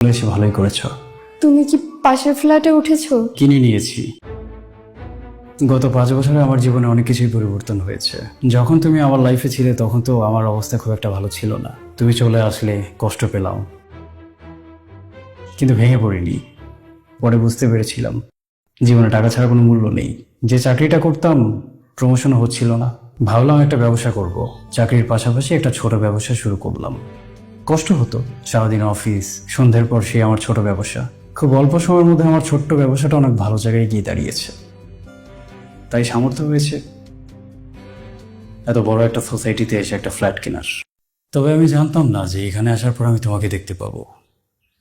এসে ভালোই করেছো। তুমি কি পাশের ফ্ল্যাটে উঠেছো? কিনে নিয়েছি। গত 5 বছরে আমার জীবনে অনেক কিছুই পরিবর্তন হয়েছে। যখন তুমি আমার লাইফে ছিলে তখন তো আমার অবস্থা খুব একটা ভালো ছিল না। তুমি চলে আসলে কষ্ট পেলাম, কিন্তু ভেঙে পড়িনি। পরে বুঝতে পেরেছিলাম জীবনে টাকা ছাড়া কোনো মূল্য নেই। যে চাকরিটা করতাম প্রমোশন হচ্ছিল না, ভাবলাম একটা ব্যবসা করব। চাকরির পাশাপাশি একটা ছোট ব্যবসা শুরু করলাম। কষ্ট হতো, সারাদিন অফিস, সন্ধ্যের পর সে আমার ছোট ব্যবসা। খুব অল্প সময়ের মধ্যে আমার ছোট্ট ব্যবসাটা অনেক ভালো জায়গায় গিয়ে দাঁড়িয়েছে। তাই সামর্থ্য হয়েছে এত বড় একটা সোসাইটিতে এসে একটা ফ্ল্যাট কেনার। তবে আমি জানতাম না যে এখানে আসার পর আমি তোমাকে দেখতে পাবো।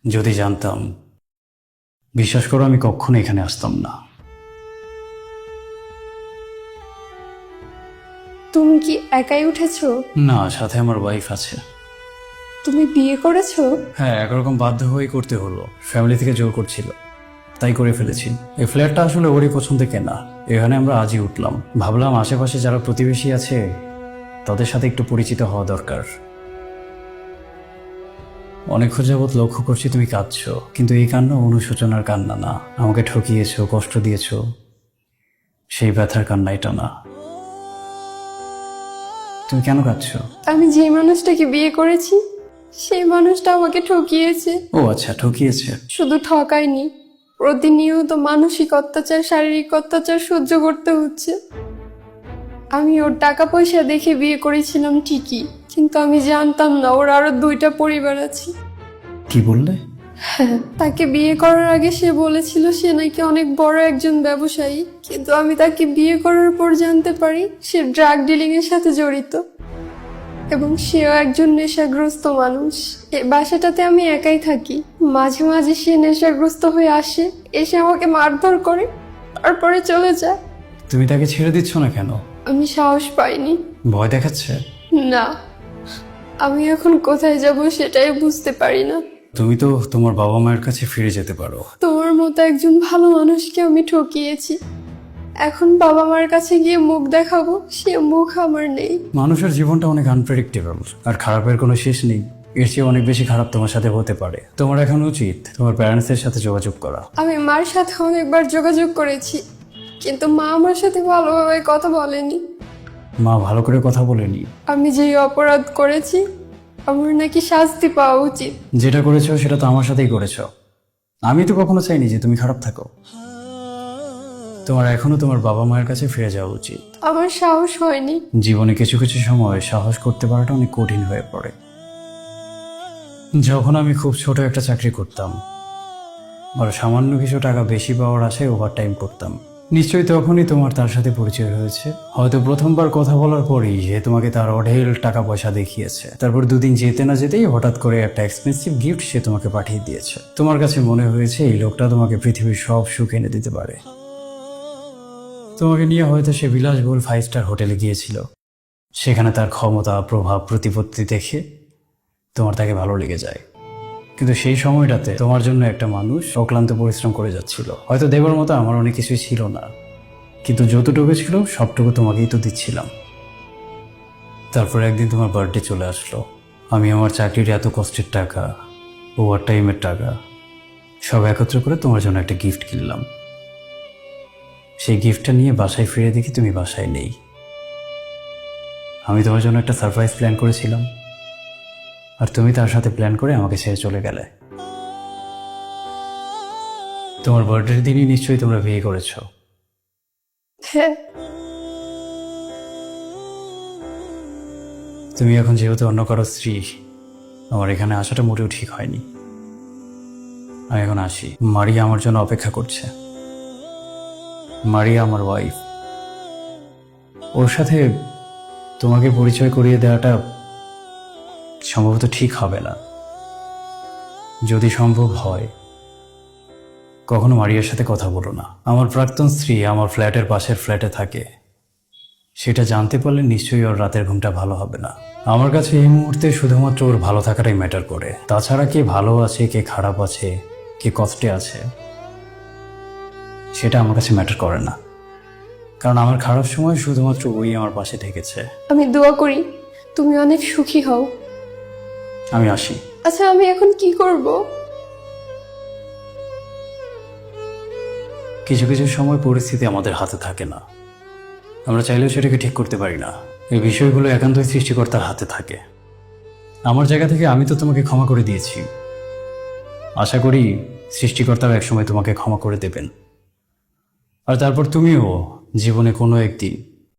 যদি জানতাম, বিশ্বাস করো আমি কখনো এখানে আসতাম না। তুমি কি একাই উঠেছো? না, সাথে আমার ওয়াইফ আছে। তুমি বিয়ে করেছো? হ্যাঁ, একরকম বাধ্য হয়েই করতে হলো। ফ্যামিলি থেকে জোর করছিল, তাই করে ফেলেছি। এই ফ্ল্যাটটা আসলে ওরই পছন্দে কেনা। এখানে আমরা আজই উঠলাম। ভাবলাম আশেপাশে যারা প্রতিবেশী আছে তাদের সাথে একটু পরিচিত হওয়া দরকার। অনেকক্ষণ যাবৎ লক্ষ্য করছি তুমি কাঁদছো, কিন্তু এই কান্না অনুশোচনার কান্না না। আমাকে ঠকিয়েছো, কষ্ট দিয়েছো, সেই ব্যথার কান্না এটা না। তুমি কেন কাঁদছো? আমি যে মানুষটাকে বিয়ে করেছি সেই মানুষটা আমাকে ঠকিয়েছে। ও আচ্ছা, ঠকিয়েছে। শুধু ঠকায়নি, প্রতিনিয়ত মানসিক অত্যাচার, শারীরিক অত্যাচার সহ্য করতে হচ্ছে। আমি ওর টাকা পয়সা দেখে বিয়ে করেছিলাম ঠিকই, কিন্তু আমি জানতাম না ওর আরো 2টা পরিবার আছে। কি বললে? হ্যাঁ, তাকে বিয়ে করার আগে সে বলেছিল সে নাকি অনেক বড় একজন ব্যবসায়ী, কিন্তু আমি তাকে বিয়ে করার পর জানতে পারি সে ড্রাগ ডিলিং এর সাথে জড়িত এবং সেও একজন নেশাগ্রস্ত মানুষ। এই বাসাটাতে আমি একাই থাকি। মাঝে মাঝে সে নেশাগ্রস্ত হয়ে আসে, এসে আমাকে মারধর করে, তারপরে চলে যায়। তুমি তাকে ছেড়ে দিচ্ছ না কেন? আমি সাহস পাইনি। ভয় দেখাচ্ছে? না, আমি এখন কোথায় যাব সেটাই বুঝতে পারি না। তুমি তো তোমার বাবা মায়ের কাছে ফিরে যেতে পারো। তোমার মতো একজন ভালো মানুষকে আমি ঠকিয়েছি। এখন বাবা মার কাছে গিয়ে মুখ দেখাবো, সে মুখ আমার নেই। মানুষের জীবনটা অনেক আনপ্রেডিক্টেবল, আর খারাপের কোনো শেষ নেই। এর চেয়ে অনেক বেশি খারাপ তোমার সাথে হতে পারে। তোমার এখন উচিত তোমার প্যারেন্টসের সাথে যোগাযোগ করা। আমি মার সাথে অনেকবার যোগাযোগ করেছি, কিন্তু মা আমার সাথে ভালোভাবে কথা বলেনি। মা ভালো করে কথা বলেনি? আমি যে অপরাধ করেছি আমার নাকি শাস্তি পাওয়া উচিত। যেটা করেছো সেটা তো আমার সাথেই করেছো। আমি তো কখনো চাইনি যে তুমি খারাপ থাকো। তোমার এখনো তোমার বাবা মায়ের কাছে ফিরে যাওয়া উচিত। আমার সাহস হয়নি। জীবনে কিছু কিছু সময় সাহস করতে পারাটা অনেক কঠিন হয়ে পড়ে। যখন আমি খুব ছোট একটা চাকরি করতাম, আর সামান্য কিছু টাকা বেশি পাওয়ার আশায় ওভারটাইম করতাম, নিশ্চয়ই তখনই তোমার তার সাথে পরিচয় হয়েছে। হয়তো প্রথমবার কথা বলার পরেই সে তোমাকে তার অঢেল টাকা পয়সা দেখিয়েছে। তারপর 2 দিন যেতে না যেতেই হঠাৎ করে একটা এক্সপেন্সিভ গিফট সে তোমাকে পাঠিয়ে দিয়েছে। তোমার কাছে মনে হয়েছে এই লোকটা তোমাকে পৃথিবীর সব সুখ এনে দিতে পারে। তোমাকে নিয়ে হয়তো সে বিলাসবহুল 5 স্টার হোটেলে গিয়েছিল। সেখানে তার ক্ষমতা, প্রভাব, প্রতিপত্তি দেখে তোমার তাকে ভালো লেগে যায়। কিন্তু সেই সময়টাতে তোমার জন্য একটা মানুষ অক্লান্ত পরিশ্রম করে যাচ্ছিল। হয়তো দেবার মতো আমার অনেক কিছুই ছিল না, কিন্তু যতটুকু ছিল সবটুকু তোমাকেই তো দিচ্ছিলাম। তারপর একদিন তোমার বার্থডে চলে আসলো। আমি আমার চাকরির এত কষ্টের টাকা, ওভার টাইমের টাকা সব একত্র করে তোমার জন্য একটা গিফট কিনলাম। সেই গিফটটা নিয়ে বাসায় ফিরে দেখি তুমি বাসায় নেই। আমি তোমার জন্য একটা সারপ্রাইজ প্ল্যান করেছিলাম, আর তুমি তার সাথে প্ল্যান করে আমাকে ছেড়ে চলে গেলে। তোমার বার্থডের দিনই নিশ্চয়ই তোমরা বিয়ে করেছো। হ্যাঁ, তুমি এখন যেহেতু অন্য কারো স্ত্রী, আমার এখানে আসাটা মোটেও ঠিক হয়নি। আমি এখন আসি। মারিয়া আমার জন্য অপেক্ষা করছে। মারিয়া আমার ওয়াইফ। ওর সাথে তোমাকে পরিচয় করিয়ে দেওয়াটা সম্ভবত ঠিক হবে না। যদি সম্ভব হয় কখনো মারিয়ার সাথে কথা বলো না। আমার প্রাক্তন স্ত্রী আমার ফ্ল্যাটের পাশের ফ্ল্যাটে থাকে, সেটা জানতে পারলে নিশ্চয়ই ওর রাতের ঘুমটা ভালো হবে না। আমার কাছে এই মুহূর্তে শুধুমাত্র ওর ভালো থাকাটাই ম্যাটার করে। তাছাড়া কে ভালো আছে, কে খারাপ আছে, কে কষ্টে আছে, সেটা আমার কাছে ম্যাটার করে না। কারণ আমার খারাপ সময় শুধুমাত্র ওই আমার পাশে থেকেছে। আমি দোয়া করি তুমি অনেক সুখী হও। আমি আসি। আচ্ছা, আমি এখন কি করব? কিছু কিছু সময় পরিস্থিতি আমাদের হাতে থাকে না, আমরা চাইলেও সেটাকে ঠিক করতে পারি না। এই বিষয়গুলো একান্তই সৃষ্টিকর্তার হাতে থাকে। আমার জায়গা থেকে আমি তো তোমাকে ক্ষমা করে দিয়েছি, আশা করি সৃষ্টিকর্তাও একসময় তোমাকে ক্ষমা করে দেবেন। আর তারপর তুমিও জীবনে কোনো একদিন